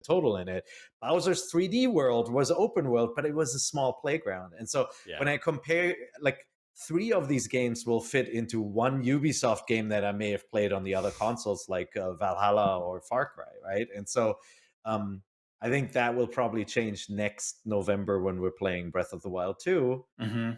total in it. Bowser's 3D World was open world, but it was a small playground. And so Yeah. when I compare, like, 3 of these games will fit into one Ubisoft game that I may have played on the other consoles, like Valhalla or Far Cry, right? And so um, I think that will probably change next November when we're playing Breath of the Wild 2. Mm-hmm.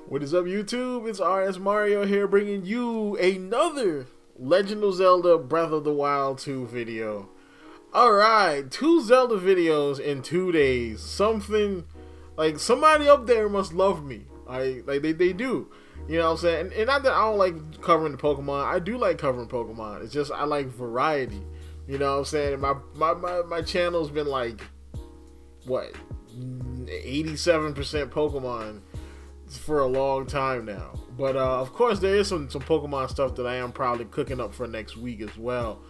What is up, YouTube? It's RSMario here, bringing you another Legend of Zelda Breath of the Wild 2 video. Alright, 2 Zelda videos in 2 days. Something, like, somebody up there must love me. Like they do. You know what I'm saying? And not that I don't like covering the Pokemon. I do like covering Pokemon. It's just I like variety. You know what I'm saying? My channel's been like, what, 87% Pokemon for a long time now. But of course there is some Pokemon stuff that I am probably cooking up for next week as well.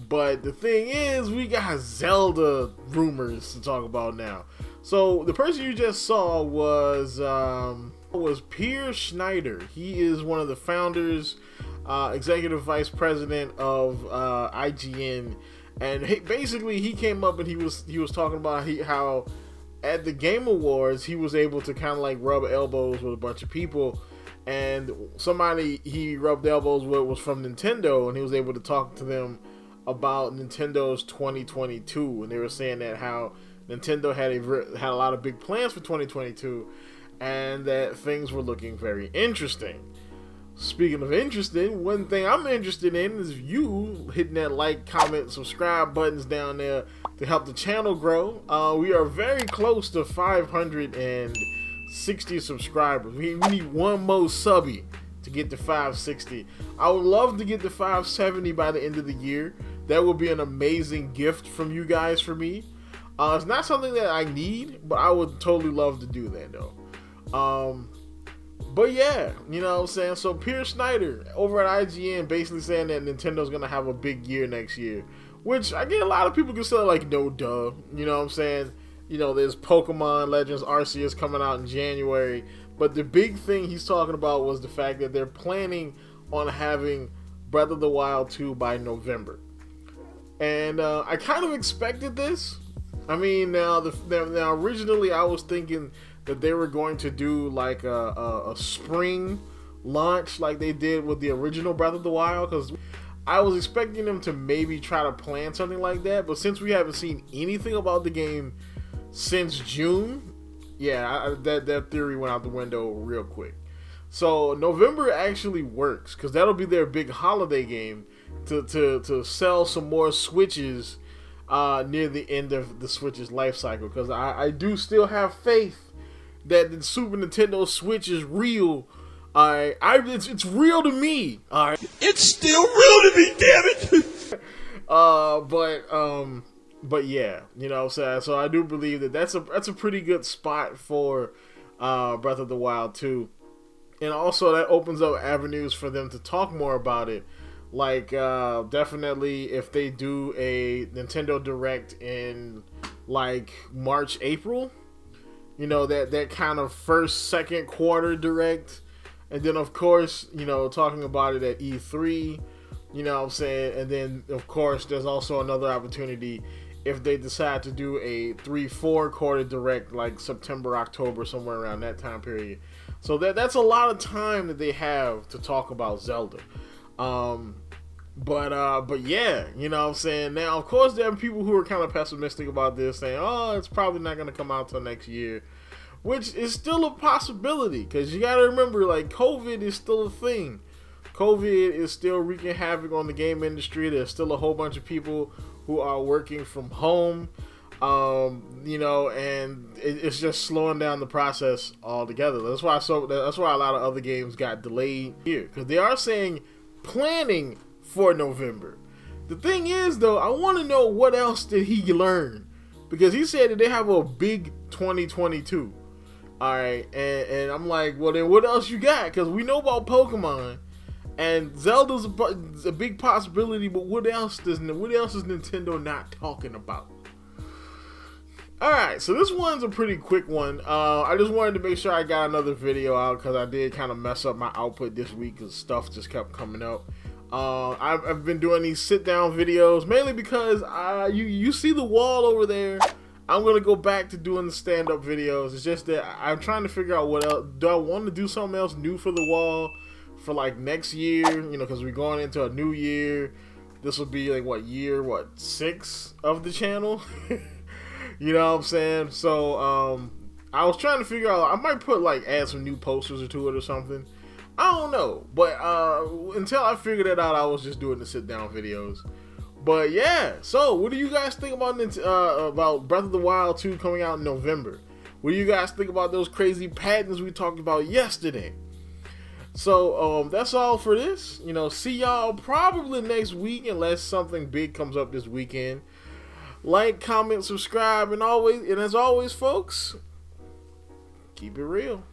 But the thing is, we got Zelda rumors to talk about now. So the person you just saw was Schneider. He is one of the founders, executive vice president of IGN, and basically he came up and he was talking about how at the Game Awards, he was able to kind of like rub elbows with a bunch of people, and somebody he rubbed elbows with was from Nintendo, and he was able to talk to them about Nintendo's 2022, and they were saying that how Nintendo had a lot of big plans for 2022, and that things were looking very interesting. Speaking of interesting, one thing I'm interested in is you hitting that like, comment, subscribe buttons down there to help the channel grow. We are very close to 560 subscribers. We need one more subby to get to 560. I would love to get to 570 by the end of the year. That would be an amazing gift from you guys for me. It's not something that I need, but I would totally love to do that though. But yeah, you know what I'm saying? So Schneider over at IGN basically saying that Nintendo's going to have a big year next year. Which I get a lot of people can say like, no duh. You know what I'm saying? You know, there's Pokemon Legends Arceus coming out in January. But the big thing he's talking about was the fact that they're planning on having Breath of the Wild 2 by November. And I kind of expected this. I mean, now originally I was thinking that they were going to do like a spring launch like they did with the original Breath of the Wild, because I was expecting them to maybe try to plan something like that, but since we haven't seen anything about the game since June, yeah, that theory went out the window real quick. So November actually works, because that'll be their big holiday game to sell some more Switches near the end of the Switch's life cycle, because I do still have faith that the Super Nintendo Switch is real. It's real to me. It's still real to me, damn it. But yeah, you know what I'm saying? So I do believe that that's a pretty good spot for Breath of the Wild 2. And also that opens up avenues for them to talk more about it. Like definitely if they do a Nintendo Direct in like March, April, you know, that kind of second quarter Direct. And then, of course, you know, talking about it at E3, you know what I'm saying? And then, of course, there's also another opportunity if they decide to do a 3-4 quarter Direct, like September, October, somewhere around that time period. So that's a lot of time that they have to talk about Zelda. But yeah, you know what I'm saying? Now, of course, there are people who are kind of pessimistic about this, saying, oh, it's probably not going to come out till next year. Which is still a possibility, because you got to remember, like, COVID is still a thing. COVID is still wreaking havoc on the game industry. There's still a whole bunch of people who are working from home, you know, and it's just slowing down the process altogether. That's why a lot of other games got delayed here, because they are saying planning for November. The thing is, though, I want to know what else did he learn, because he said that they have a big 2022. All right, and I'm like, well then what else you got? Because we know about Pokemon, and Zelda's a big possibility, but what else is Nintendo not talking about? All right, so this one's a pretty quick one. I just wanted to make sure I got another video out because I did kind of mess up my output this week because stuff just kept coming up. I've been doing these sit down videos mainly because you see the wall over there. I'm gonna go back to doing the stand up videos. It's just that I'm trying to figure out what else. Do I want to do something else new for the wall for like next year? You know, because we're going into a new year. This will be like year 6 of the channel. You know what I'm saying? So I was trying to figure out. I might add some new posters to it or something. I don't know, but until I figured it out, I was just doing the sit down videos. But yeah, so what do you guys think about Breath of the Wild 2 coming out in November? What do you guys think about those crazy patents we talked about yesterday? So that's all for this. You know, see y'all probably next week unless something big comes up this weekend. Like, comment, subscribe, and as always, folks, keep it real.